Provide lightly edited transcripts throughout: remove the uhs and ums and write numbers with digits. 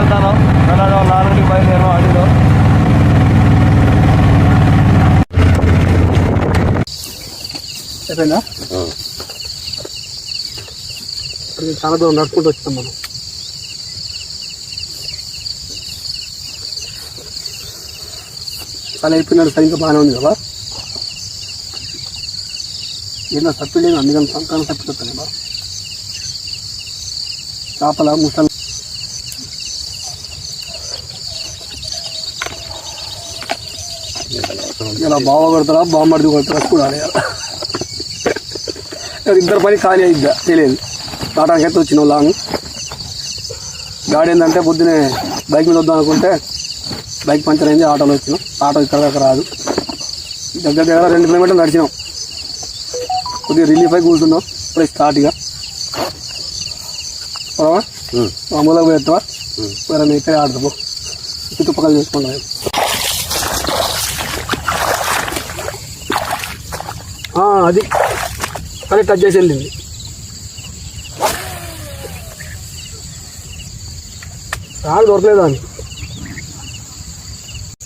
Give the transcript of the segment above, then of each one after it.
వెళ్తాను. అలాగే 4కి బయలుదేరాం అడవిలో. అయిపోయిందా? చాలా దూరం నడుచుకుంటూ వచ్చాం మనం. చాలా అయిపోయినాడు. సరిగ్గా బాగానే ఉంది కదా. ఏదో తప్పి లేదు, అందుకని సంతానం తప్పిపోతాను కదా. చేపల ముసలి ఇలా బావ కొడతారా బామ్మడిది కొడతారా చూడాలి. ఇద్దరు పని ఖాళీ అయిద్దా తెలియదు. టాటాకి అయితే వచ్చినావు లాంగ్. గాడి ఏంటంటే పొద్దునే బైక్ మీద వద్దాం అనుకుంటే బైక్ పంచర్ అయింది. ఆటోలో వచ్చినాం. ఆటో ఇక్కడ దాకా రాదు. దగ్గర 2 కిలోమీటర్లు నడిచినాం. కొద్దిగా రిలీఫ్ అయి కూర్చున్నాం. ఇప్పుడు స్టార్ట్గా మామూలుగా పోయేస్తావా? వేరే ఇక్కడ ఆడతాము. చుట్టుపక్కల చేసుకుంటాం. అది కానీ టచ్ చేసి వెళ్ళింది. రాడు దొరకలేదు అని.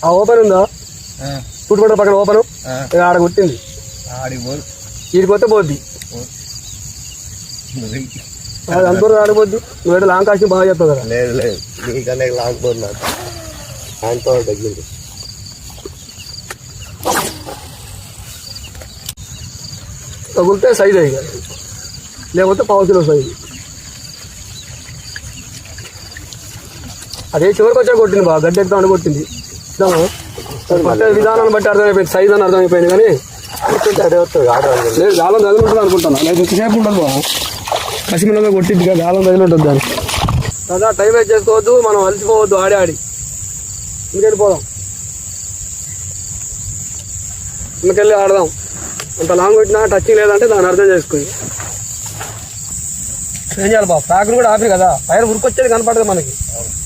ఆ ఓపెన్ ఉందా? పుట్టుపడ్డ పక్కన ఓపెన్ ఆడ కొట్టింది. వీడిపోతే పోద్ది. అది అంత ఆడిపోద్ది. నువ్వేదో లాంగ్ కాస్టింగ్ బాగా చెప్తావు కదా. లేదు లేదు, నీకన్నా లాంగ్ పోతున్నా ఆయనతో తగ్గింది. తగులితే సైజ్ అయ్యి, లేకపోతే 1/2 కిలో సైజు. అదే చివరికి వచ్చా కొట్టింది. బాగా గడ్డ ఎక్కుతా అని కొట్టింది. పట్టే విధానాన్ని బట్టి అర్థమైపోయింది. సైజ్ అని అర్థమైపోయింది. కానీ లేదు, గాలం తగిలి ఉంటుంది అనుకుంటాను. లేదు ఎంతసేపు ఉండదు. కసిమిలో కొట్టింది కదా, గాలం తగిలి ఉంటుంది దాన్ని. కదా టైం వేస్ట్ చేసుకోవద్దు. మనం అలసిపోవద్దు. ఆడి ఇంకెళ్ళిపోదాం. ఇంకెళ్ళి ఆడదాం. అంత లాంగ్ కొట్టినా టచింగ్ లేదంటే దాన్ని అర్థం చేసుకుని ఏం చేయాలి బాబు. ఫ్రాక్ను కూడా ఆపి కదా, పైన ఉరికొచ్చేది కనపడదు మనకి.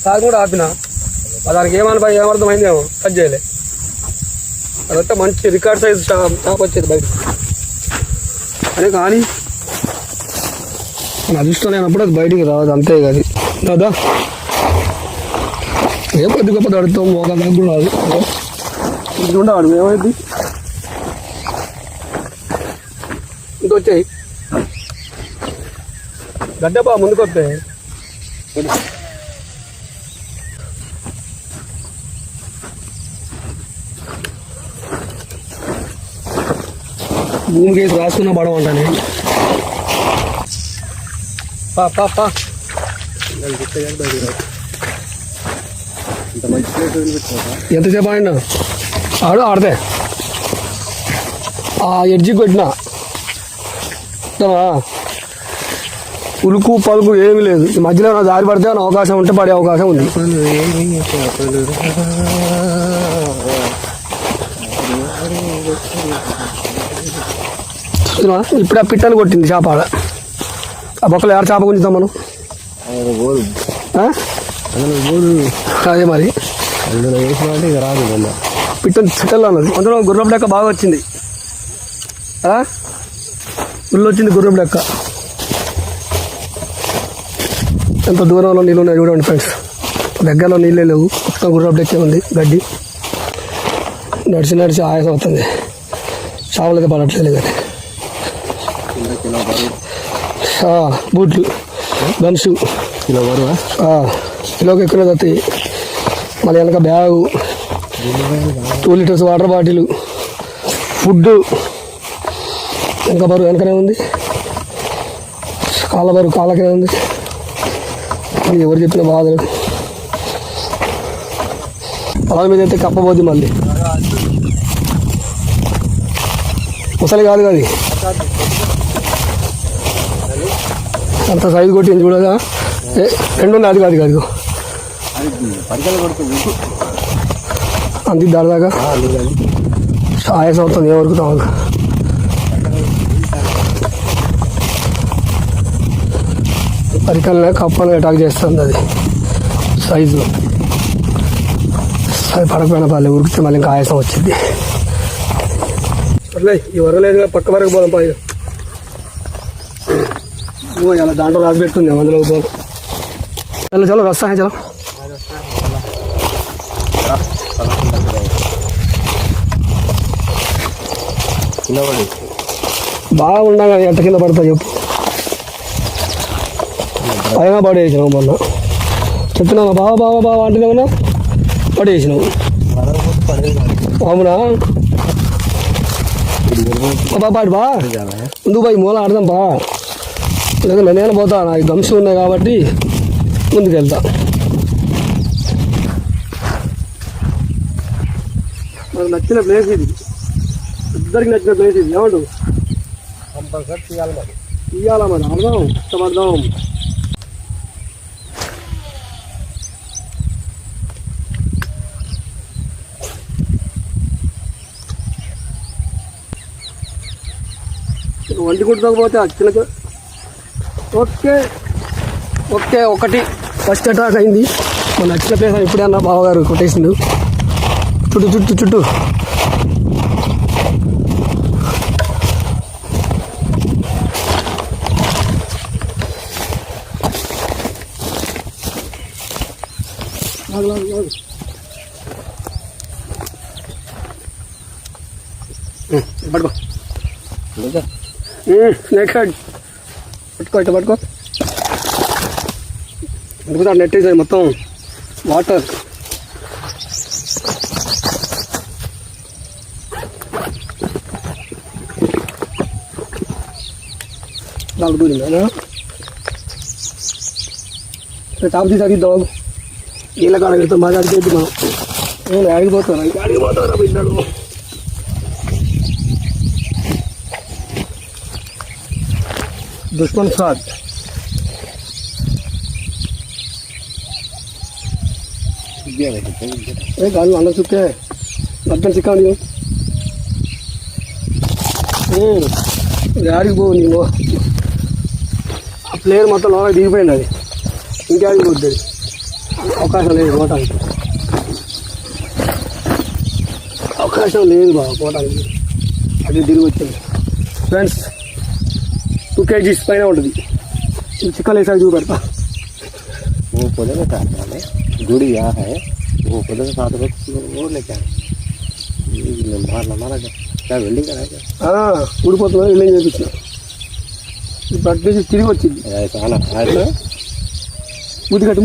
ఫ్రాక్ కూడా ఆపినా దానికి ఏమర్థమైందేమో కట్ చేయలే. అదంతా మంచి రికార్డ్ సైజ్ టాప్ వచ్చేది బయట. అదే కానీ మన అదృష్టం లేనప్పుడు అది బయటికి రాదు. అంతే కదా కదా. ఏం కొద్ది గొప్ప అడుగుతాం. ఒక దాకా కూడా రాదు. ఇది అడుగు ఏమైంది. ఇంకొచ్చాయి గడ్డపా ముందుకు వస్తాయి. భూమికి వేసి రాసుకున్న పడవ అంటాను. ఎంతసేపు ఆడినా ఆడితే ఆ ఎడ్జి కొట్టినా ఉలుకు పలుకు ఏమీ లేదు. ఈ మధ్యలో నా దారి పడితే అవకాశం ఉంటే పడే అవకాశం ఉంది. ఇప్పుడు ఆ పిట్టలు కొట్టింది చేప. ఆ బొక్కలు ఎవరు చేప గుంజుతాం మనం. అదే మరి అందులో వేసినట్టు ఇక రాదు. పిట్టలు అన్నది. అందులో గుర్రం లెక్క బాగా వచ్చింది. ఉల్లు వచ్చింది గుర్రం లెక్క. ఎంత దూరంలో నీళ్ళు ఉన్నాయి చూడండి ఫ్రెండ్స్. దగ్గరలో నీళ్ళే లేవు. మొత్తం గుర్రం లెక్కే ఉంది గడ్డి. నడిచి నడిచి ఆయాసం అవుతుంది. చేపలకి పడట్లేదు కానీ. బూట్లు గన్స్ కిలోకి ఎక్కువ వస్తాయి. మళ్ళీ వెనక bag, 2 litres water bottle, food. వెనక బరువు వెనకనే ఉంది. కాళ్ళ బరువు కాళ్ళకనే ఉంది. ఎవరు చెప్పిన బాధలు. పొలం మీద అయితే కప్పబోద్ది. మళ్ళీ ముసలి కాదు అది. అంత సైజు కొట్టింది చూడగా. 2 ఉంది. అది కాదు అంతే దాదాగా ఆయాసం అవుతుంది. ఏ వరకు తాగు. పరికల్ని కప్పని అటాక్ చేస్తుంది. అది సైజు అది పడకపోయిన పర్లేదు. ఉరికితే మళ్ళీ ఇంకా ఆయాసం వచ్చింది. అట్లే ఈ వరలేదు. పక్క వరకు పోదాం. పై ఇలా దాంట్లో రాసి పెడుతుంది. అందులో చలో చలో వస్తా. చలో కింద పడి బాగా ఉండగా ఎంత కింద పడతా చెప్పు. పైన పడేసినావు మొన్న చెప్తున్నావు బాగా బాగా బాగా అంటేనేమన్నా పడేసినావు. అవునా బా పాడు బా ముందుకు పోయి మూల ఆడదాం బా. లేదంటే నేను పోతా, నాకు గమ్స్ ఉన్నాయి కాబట్టి ముందుకు వెళ్తా. నాకు నచ్చిన ప్లేస్ ఇది, ఇద్దరికి నచ్చిన ప్లేస్ ఇది. ఏమంటు కంపల్సరీ తీయాలి మరి. ఇవ్వాలా మరి, ఆడదాం ఇష్టపడదాం. వంటి కుట్టుకోకపోతే అచ్చలకు. ఓకే ఓకే, ఒకటి ఫస్ట్ అటాక్ అయింది. మన నచ్చిన ప్లేస్ ఇప్పుడే అన్న బావగారు కొట్టేసిండు. చుట్టూ చుట్టూ చుట్టూ పట్టుకో స్నేక్ హెడ్ పట్టుకో, ఇట్లా పట్టుకో. ఎందుకు నెట్ వేసాయి మొత్తం వాటర్. నాకు దూరిందా టాప్ తీసి అడిగిద్దాం. నీళ్ళ కాడ పెడతాం బాగా అడిగేద్ది మనం. నేను అడిగిపోతాను బిడ్డలు. दुश्मन साथ गाड़ी अंदर चुके अर्थन सिक्का गाड़ी पो नहीं आ प्लेयर मतलब लोग దిగిపోయింది. అది ఇంకాడికి పోతుంది, అవకాశం లేదు పోవటానికి. అవకాశం లేదు బాగా పోవటానికి. అది తిరిగి వచ్చింది ఫ్రెండ్స్. 2 kgs పైన ఉంటుంది. చికెన్ వేసారి చూపెడతా. वो पौधे में काटना है, गुड़ी यहाँ है, वो पौधे में काट वो लेके मारना क्या वेल्डिंग कराएगा. ఊడిపోతున్నా ఇల్లు చేపించిన ఇప్పుడు అట్లేసి తిరిగి వచ్చింది. ముద్దుకట్టు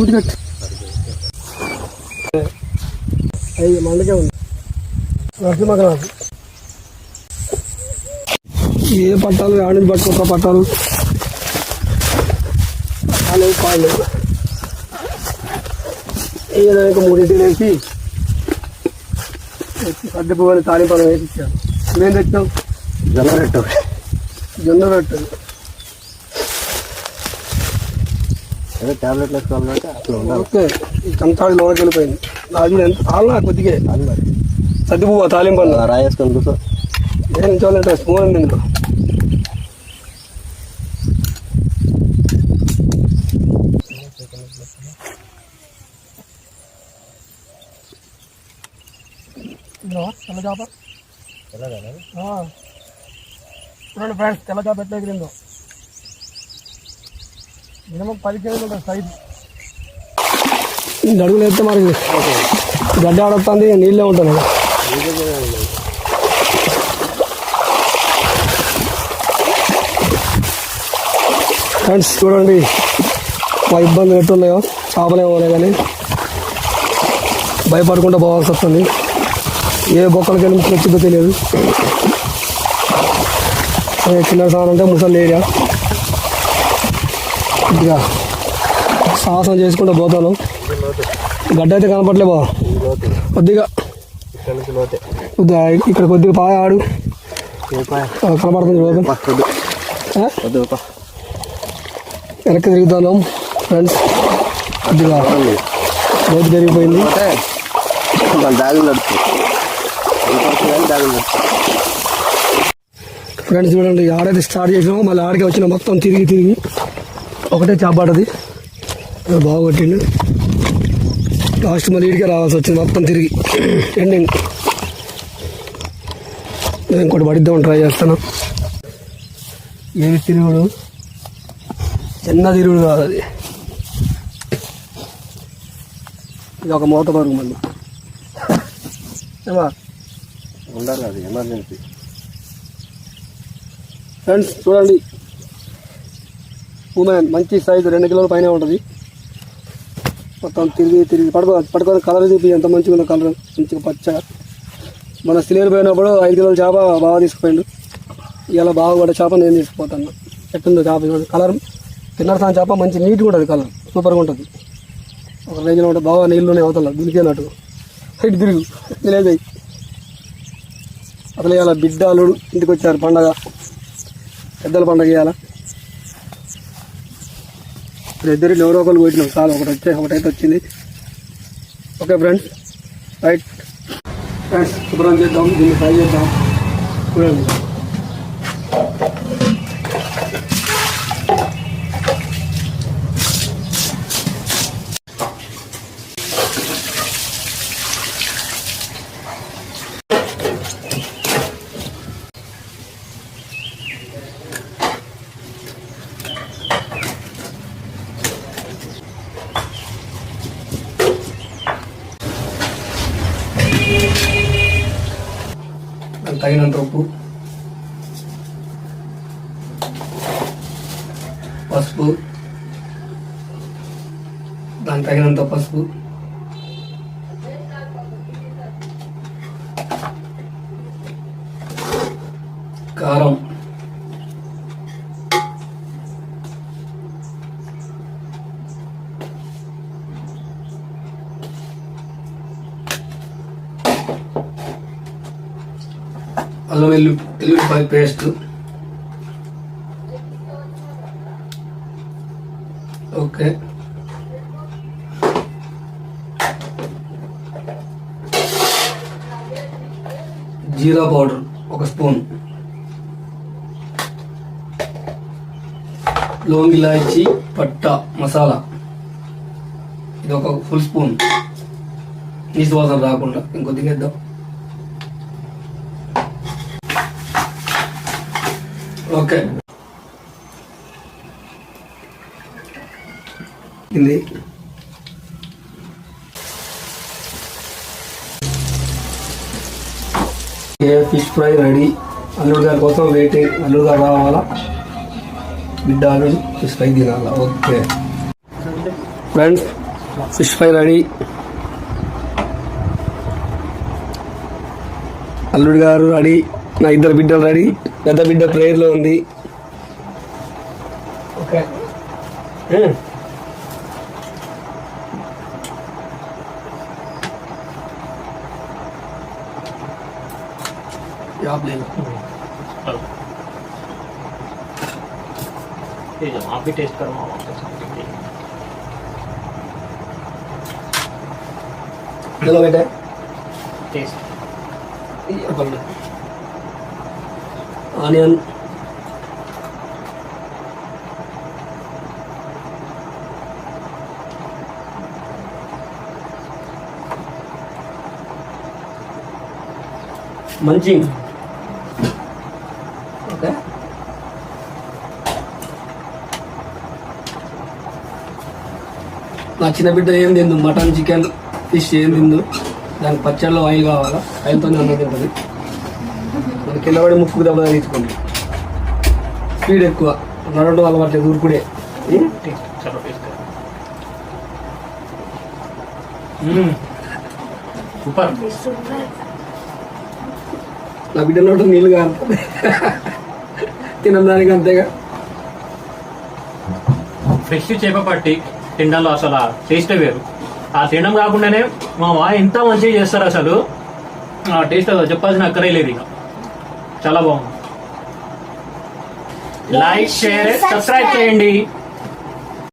అయ్యి మండకే ఉంది. నరసింహకు ఏ పట్టాలు ఆడిని పట్టుకోక పట్టాలు కాలేవు కాలేవు. ఏదైనా 3 వేసి సర్ది పువ్వుని తాలింపాలు వేసి ఇచ్చాను. నువ్వేం తెచ్చావు? జొన్న రొట్టె అదే ట్యాబ్లెట్లు వేసుకోవాలంటే అట్లా ఉండాలి. ఓకే, ఈ కంచాడు లోనకి వెళ్ళిపోయింది. అది ఎంత చాలా కొద్దిగా సర్ది పువ్వు తాలింపాలు రాయేసుకొని కూర్చో. ఏం చూడాలంటే స్పూన్ ఉంది ఇందులో. తెల్ల చేప చూడండి ఫ్రెండ్స్, తెల్ల చేప ఎట్లా ఎగిరిందో. మినిమం 10 kg ఉంటుంది సైజు. అడుగులు వేస్తే మరి గడ్డ ఆడొస్తుంది, నీళ్ళే ఉంటుంది. ఫ్రెండ్స్ చూడండి మా ఇబ్బందులు ఎట్టున్నాయో. చేపలేమో కానీ భయపడకుండా పోవాల్సి వస్తుంది. ఏ బొక్కలకి వెళ్ళి వచ్చిందో తెలియదు. చిన్న సార్ అంటే ముసలి ఏరియా. కొద్దిగా సాహసం చేసుకుంటూ పోతాను. గడ్డ అయితే కనపడలే బా. కొద్దిగా ఇక్కడ కొద్దిగా పాయ ఆడు కనపడుతుంది. వెనక్కి తిరుగుతాను ఫ్రెండ్స్. కొద్దిగా రోజు పెరిగిపోయింది. ఫ్రెండ్స్ చూడండి, ఆడైతే స్టార్ట్ చేసినాము, మళ్ళీ ఆడికి వచ్చిన మొత్తం తిరిగి ఒకటే చేపట్టది. బాగా కొట్టిండు. లాస్ట్ మళ్ళీ ఇడికే రావాల్సి వచ్చింది మొత్తం తిరిగి ఎండింగ్. నేను ఇంకోటి పడిద్దామని ట్రై చేస్తాను. ఏమి తిరుగుడు, చిన్న తిరుగుడు కాదు అది. ఇది ఒక మూత పరుగు మళ్ళీ ఉండాలి, అది ఎమర్జెన్సీ. ఫ్రెండ్స్ చూడండి, ఉమెన్ మంచి సైజు 2 కిలోల పైన ఉంటుంది. మొత్తం తిరిగి పడుకొని కలర్ చూపి ఎంత మంచిగా ఉన్న కలర్, మంచిగా పచ్చగా. మన సిలేరు పోయినప్పుడు 5 కిలోల చేప బాగా తీసుకుపోయిండు. ఇలా బాగా కూడా చేప నేను తీసుకుపోతాను. ఎట్టుందో చేప చూడండి, కలర్ తిన్నరసాని చేప మంచి నీట్గా ఉంటుంది, కలర్ సూపర్గా ఉంటుంది. ఒక రేంజ్లో ఉంటుంది, బాగా నీళ్ళునే అవుతుంది దునికేనట్టు. హైట్ తిరుగు లేదు. అసలు ఇవాళ బిడ్డ అల్లుడు ఇంటికి వచ్చారు, పండగ, పెద్దల పండగ ఇవాళ. ఇద్దరు ఎవరో ఒకరు కొట్టినాం, చాలా ఒకటైతే వచ్చింది. ఓకే ఫ్రెండ్స్, రైట్ ఫ్రెండ్స్, శుభ్రం చేద్దాం, దీన్ని ఫ్రై చేద్దాం. చూడండి, తగినంత ఉప్పు, పసుపు, దానికి తగినంత పసుపు, కారం, అల్లం వెల్లుల్లిపాయ పేస్ట్, ఓకే, జీరా పౌడర్ 1 స్పూన్, లవంగ్ ఇలాచి పట్ట మసాలా ఇది 1 ఫుల్ స్పూన్, నీసు వాసన రాకుండా ఇంకొద్దిగా వేద్దాం. ఓకే, ఇది ఫిష్ ఫ్రై రెడీ. అల్లుడు గారి కోసం వెయిటింగ్. అల్లుడు గారు రావాలా, బిడ్డ అల్లుడు ఫిష్ ఫ్రై తినాలా. Okay friends, fish fry ready. అల్లుడు గారు రెడీ, నా 2 బిడ్డలు రెడీ, పెద్ద బిడ్డ ప్రేయర్లో ఉంది. ఓకే, आप ले लो। आप भी टेस्ट करो। चलो बेटा, टेस्ट ఆనియన్, మంచింగ్, ఓకే, నా చిన్న బిడ్డ ఏం తిందు, మటన్, చికెన్, ఫిష్ ఏం తిందు. దానికి పచ్చడిలో ఆయిల్ కావాలా, ఆయిల్తోనే అన్నం తింటుంది. మన కింద పడి ముక్కుకు దెబ్బ తీసుకోండి. స్పీడ్ ఎక్కువ, నడవడం అలవాట్లేదు, ఊరుకుడే. चलो टेस्ट करो। ऊपर నా బిడ్డ నోట నీళ్ళు కాదు, తినడానికి అంతేగా. ఫ్రెష్ చేప పట్టి తినడంలో అసలు ఆ టేస్టే వేరు. ఆ తినడం కాకుండానే మా వాయి ఎంత మంచిగా చేస్తారు, అసలు ఆ టేస్ట్ చెప్పాల్సిన అక్కరే లేదు. ఇక చాలా బాగుంది. లైక్, షేర్, సబ్స్క్రైబ్ చేయండి.